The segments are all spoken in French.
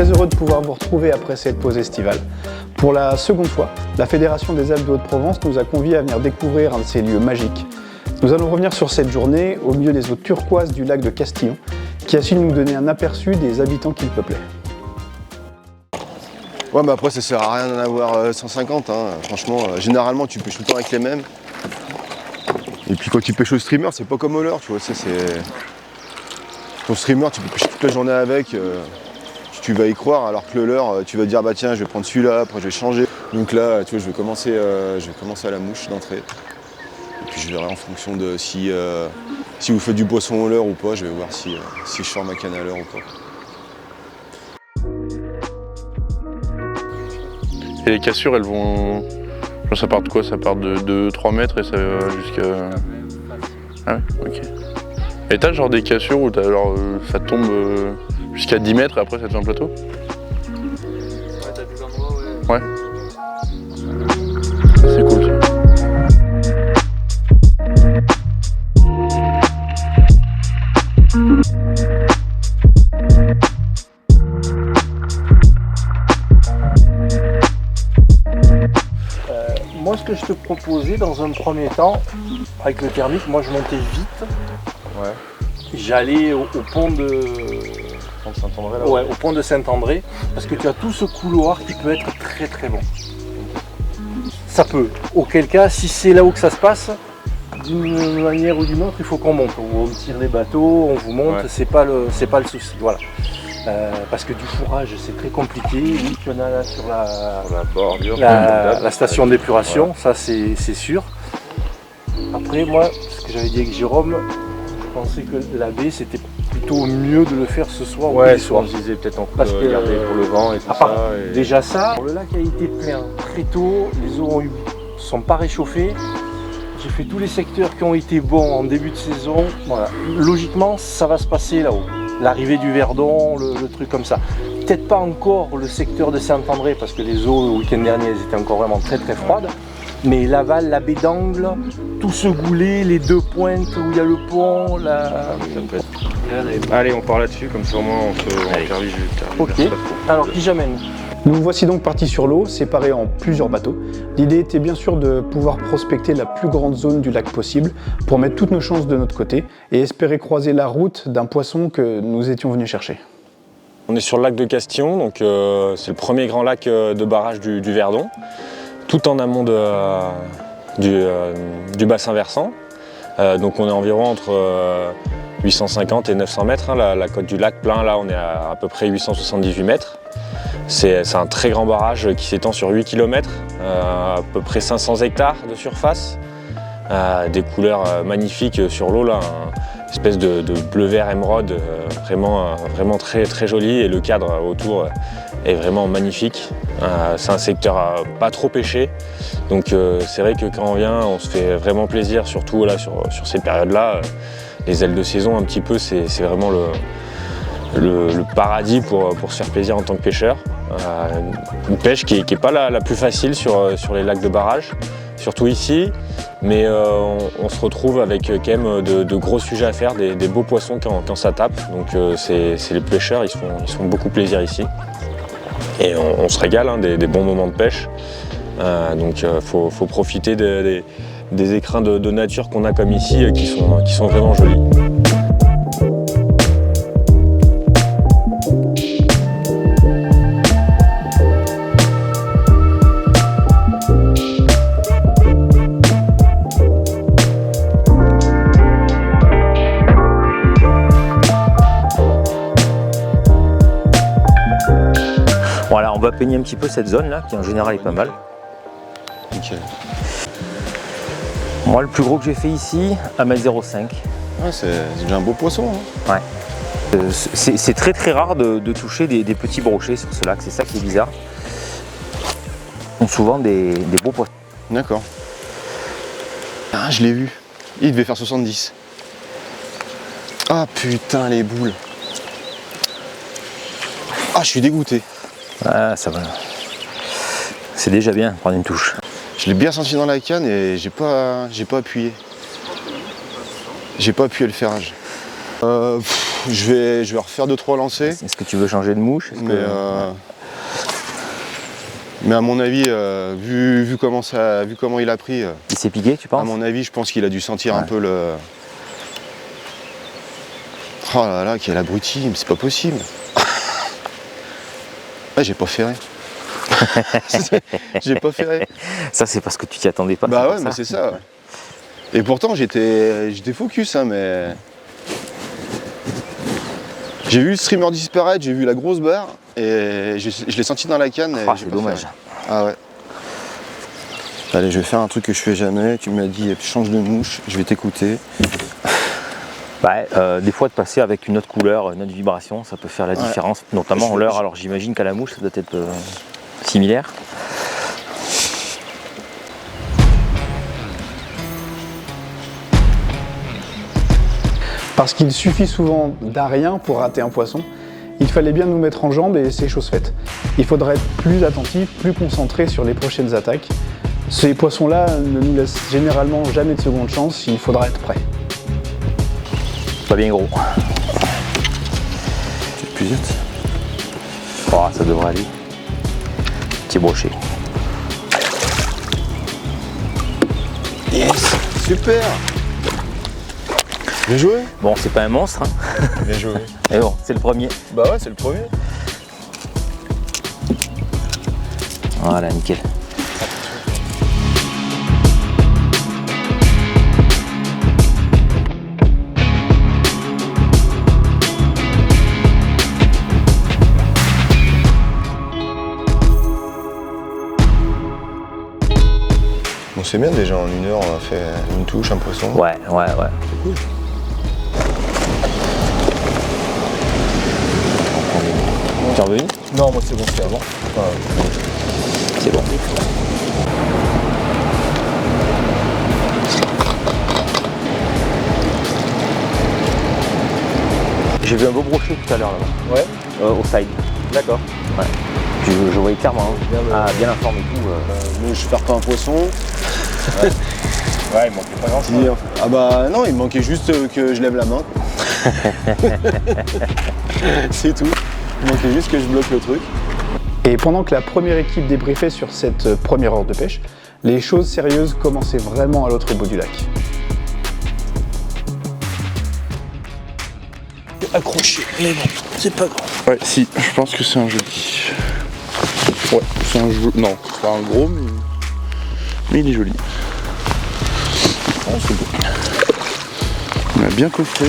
très heureux de pouvoir vous retrouver après cette pause estivale. Pour la seconde fois, la Fédération des Alpes de Haute-Provence nous a conviés à venir découvrir un de ces lieux magiques. Nous allons revenir sur cette journée au milieu des eaux turquoises du lac de Castillon, qui a su nous donner un aperçu des habitants qui le peuplaient. Ouais, mais après ça sert à rien d'en avoir 150, hein. Franchement, généralement tu pêches tout le temps avec les mêmes. Et puis quand tu pêches au streamer, c'est pas comme au leurre, tu vois, ça c'est... Ton streamer, tu peux pêcher toute la journée avec, tu vas y croire, alors que le leurre, tu vas te dire bah tiens, je vais prendre celui-là, après je vais changer. Donc là, tu vois, je vais commencer à la mouche d'entrée. Et puis je verrai en fonction de si vous faites du poisson au leurre ou pas, je vais voir si je sors ma canne à leurre ou pas. Et les cassures, elles vont... Ça part de quoi? Ça part de 3 mètres et ça va jusqu'à... Ah ouais, ok. Et t'as genre des cassures où ça tombe jusqu'à 10 mètres et après ça devient un plateau? Ouais, t'as des endroits, ouais. Ouais. Ça, c'est cool ça. Moi, ce que je te proposais dans un premier temps, avec le thermique, moi je montais vite. Ouais. J'allais au pont de Saint-André là. Ouais, au pont de Saint-André, parce que tu as tout ce couloir qui peut être très très bon. Ça peut. Auquel cas, si c'est là où que ça se passe, d'une manière ou d'une autre, il faut qu'on monte. On tire les bateaux, on vous monte, Ouais. c'est pas le souci. Voilà. Parce que du fourrage, c'est très compliqué. Oui, tu en as là sur La bordure. la station d'épuration, ça c'est sûr. Après, moi, ce que j'avais dit avec Jérôme, je pensais que la baie, c'était plutôt mieux de le faire ce soir ou le soir. Je disais peut-être en coup Parce de que, regarder pour le vent et tout ça. Et... Déjà ça, le lac a été plein très tôt, les eaux ne sont pas réchauffées. J'ai fait tous les secteurs qui ont été bons en début de saison. Voilà. Logiquement, ça va se passer là-haut. L'arrivée du Verdon, le truc comme ça. Peut-être pas encore le secteur de Saint-André, parce que les eaux le week-end dernier, elles étaient encore vraiment très très froides. Mais Laval, la baie d'Angle, tout ce goulet, les deux pointes où il y a le pont, Allez, on part là-dessus, comme ça au moins on termine juste. Ok, alors qui j'amène? Nous voici donc partis sur l'eau, séparés en plusieurs bateaux. L'idée était bien sûr de pouvoir prospecter la plus grande zone du lac possible pour mettre toutes nos chances de notre côté et espérer croiser la route d'un poisson que nous étions venus chercher. On est sur le lac de Castillon, donc c'est le premier grand lac de barrage du Verdon, tout en amont du bassin versant. Donc on est environ entre 850 et 900 mètres, hein, la côte du lac plein, là on est à peu près 878 mètres. C'est un très grand barrage qui s'étend sur 8 km, à peu près 500 hectares de surface, des couleurs magnifiques sur l'eau, là, une espèce de bleu-vert émeraude, vraiment très, très joli, et le cadre autour est vraiment magnifique. C'est un secteur pas trop pêché, donc c'est vrai que quand on vient, on se fait vraiment plaisir, surtout là, sur ces périodes-là. Les ailes de saison, un petit peu, c'est vraiment le paradis pour se faire plaisir en tant que pêcheur. Une pêche qui n'est pas la plus facile sur les lacs de barrage, surtout ici, mais on se retrouve avec quand même de gros sujets à faire, des beaux poissons quand ça tape. Donc c'est les pêcheurs, ils se font beaucoup plaisir ici. Et on se régale, hein, des bons moments de pêche. Donc faut profiter des écrins de nature qu'on a comme ici, qui sont vraiment jolis. Voilà, on va peigner un petit peu cette zone là, qui en général est pas mal. Nickel. Moi, le plus gros que j'ai fait ici, 1,05 m. Ouais, c'est déjà un beau poisson. Hein. Ouais. C'est très très rare de toucher des petits brochets sur ce lac, c'est ça qui est bizarre. On a souvent des beaux poissons. D'accord. Ah, je l'ai vu. Il devait faire 70. Ah putain, les boules. Ah, je suis dégoûté. Ah, ça va. C'est déjà bien, prendre une touche. Je l'ai bien senti dans la canne et j'ai pas appuyé. J'ai pas appuyé le ferrage. Je vais refaire 2-3 lancers. Est-ce que tu veux changer de mouche? Mais à mon avis, vu comment il a pris, Il s'est piqué, tu penses? à mon avis, je pense qu'il a dû sentir un peu le... Oh là là, quel abruti, mais c'est pas possible. Ouais, j'ai pas ferré. J'ai pas ferré. Ça, c'est parce que tu t'y attendais pas. Bah ouais, mais c'est ça. Ouais. Et pourtant, j'étais focus, hein, mais... J'ai vu le streamer disparaître, j'ai vu la grosse barre, et je l'ai senti dans la canne. Et j'ai c'est pas dommage. ferré. Ah ouais. Allez, je vais faire un truc que je fais jamais. Tu m'as dit, change de mouche, je vais t'écouter. Bah, des fois, de passer avec une autre couleur, une autre vibration, ça peut faire la différence, notamment en l'heure. Alors j'imagine qu'à la mouche, ça doit être similaire. Parce qu'il suffit souvent d'un rien pour rater un poisson, il fallait bien nous mettre en jambes et c'est chose faite. Il faudra être plus attentif, plus concentré sur les prochaines attaques. Ces poissons-là ne nous laissent généralement jamais de seconde chance, il faudra être prêt. Pas bien gros. Plus vite. Oh, ça devrait aller. Petit brochet. Yes, super. Bien joué. Bon, c'est pas un monstre, hein. Bien joué. Mais bon, c'est le premier. Bah ouais, c'est le premier. Voilà, nickel. Bon, c'est bien déjà, en 1 heure, on a fait une touche, un poisson. Ouais. C'est cool. Tu es revenu? Non, moi c'est bon, c'est avant. C'est bon. J'ai vu un beau brochet tout à l'heure là-bas. Ouais. Au side. D'accord. Ouais. Je voyais clairement. Hein. Bien informé et tout. Moi, je perds pas un poisson. Ouais, il manquait pas grand-chose. Ah bah non, il me manquait juste que je lève la main. C'est tout. Il manquait juste que je bloque le truc. Et pendant que la première équipe débriefait sur cette première heure de pêche, les choses sérieuses commençaient vraiment à l'autre bout du lac. Accroché, mais bon, c'est pas grave. Ouais, si, je pense que c'est un joli. Ouais, c'est un joli. Non, c'est pas un gros, mais il est joli. Oh, c'est beau. On a bien coffré.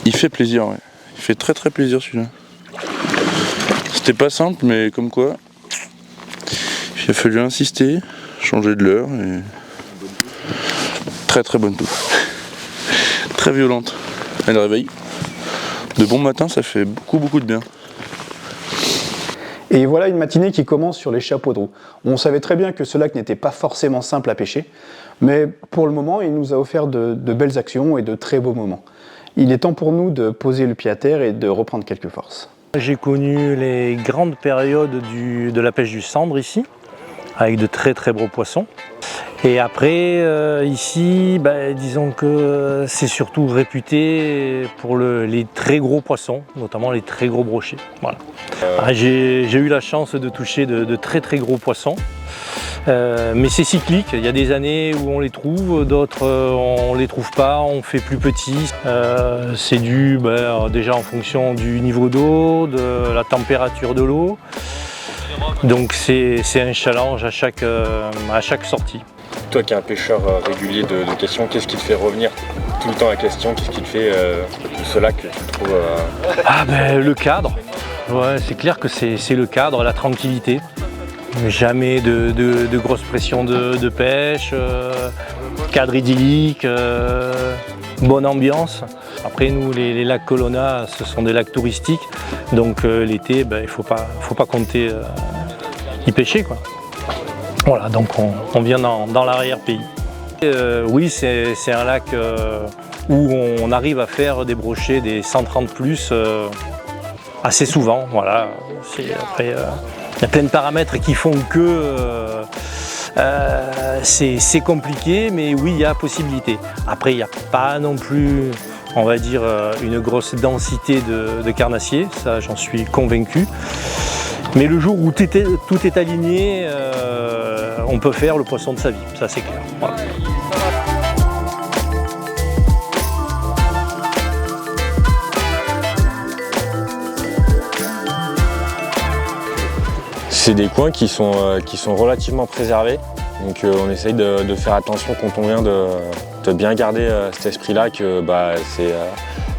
Il fait plaisir, ouais. Il fait très très plaisir celui-là. C'était pas simple, mais comme quoi, il a fallu insister, changer de leurre et... Très très bonne touche. Très violente. Elle réveille. De bon matin, ça fait beaucoup de bien. Et voilà une matinée qui commence sur les chapeaux de roue. On savait très bien que ce lac n'était pas forcément simple à pêcher, mais pour le moment, il nous a offert de belles actions et de très beaux moments. Il est temps pour nous de poser le pied à terre et de reprendre quelques forces. J'ai connu les grandes périodes de la pêche du cendre ici, avec de très gros poissons. Et après, ici, disons que c'est surtout réputé pour les très gros poissons, notamment les très gros brochets. Voilà. J'ai eu la chance de toucher de très gros poissons. Mais c'est cyclique, il y a des années où on les trouve, d'autres on les trouve pas, on fait plus petits. C'est dû déjà en fonction du niveau d'eau, de la température de l'eau. Donc c'est un challenge à chaque sortie. Toi qui es un pêcheur régulier de questions, qu'est-ce qui te fait revenir tout le temps à question? Qu'est-ce qui te fait de ce lac que tu trouves Le cadre, ouais, c'est clair que c'est le cadre, la tranquillité. Jamais de grosse pression de pêche, cadre idyllique, bonne ambiance. Après nous, les lacs Colonna, ce sont des lacs touristiques, donc l'été, il faut pas compter y pêcher, quoi. Voilà, donc on vient dans l'arrière-pays. Oui, c'est un lac où on arrive à faire des brochets des 130 plus assez souvent. Voilà. Après, il y a plein de paramètres qui font que c'est compliqué, mais oui, il y a possibilité. Après, il n'y a pas non plus, on va dire, une grosse densité de carnassiers, ça j'en suis convaincu. Mais le jour où tout est aligné, on peut faire le poisson de sa vie, ça c'est clair. Voilà. C'est des coins qui sont relativement préservés, donc on essaye de faire attention quand on vient de bien garder cet esprit-là, que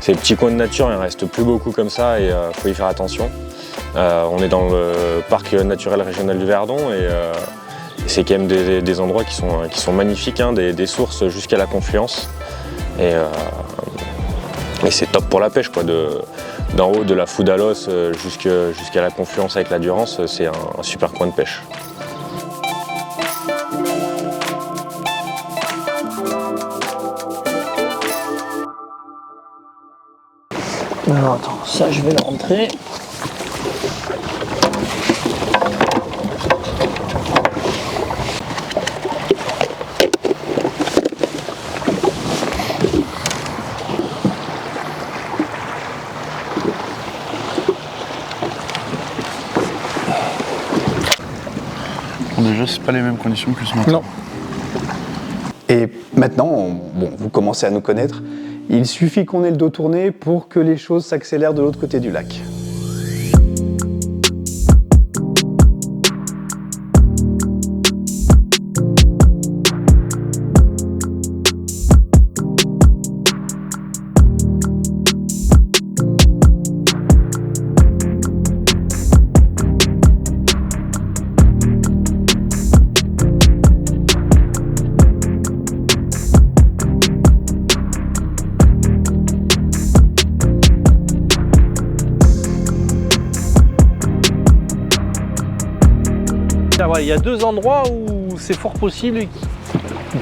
ces petits coins de nature, il ne reste plus beaucoup comme ça et il faut y faire attention. On est dans le parc naturel régional du Verdon et c'est quand même des endroits qui sont magnifiques, hein, des sources jusqu'à la confluence. Et c'est top pour la pêche, quoi. D'en haut de la Foudalos jusqu'à la confluence avec la Durance, c'est un super coin de pêche. Alors attends, ça je vais le rentrer. Déjà, c'est pas les mêmes conditions que ce matin. Non. Et maintenant, vous commencez à nous connaître, il suffit qu'on ait le dos tourné pour que les choses s'accélèrent de l'autre côté du lac. Il y a deux endroits où c'est fort possible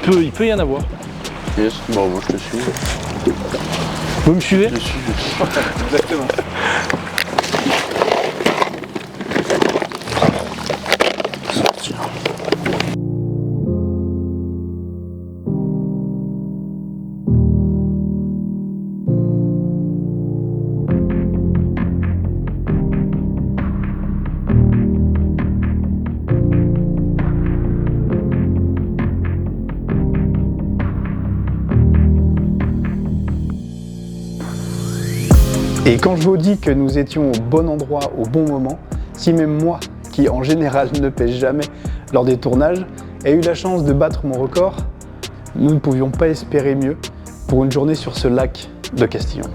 qu'il peut y en avoir. Yes, bon, moi je te suis. Vous me suivez? Je suis. Exactement. Et quand je vous dis que nous étions au bon endroit, au bon moment, si même moi, qui en général ne pêche jamais lors des tournages, ai eu la chance de battre mon record, nous ne pouvions pas espérer mieux pour une journée sur ce lac de Castillon.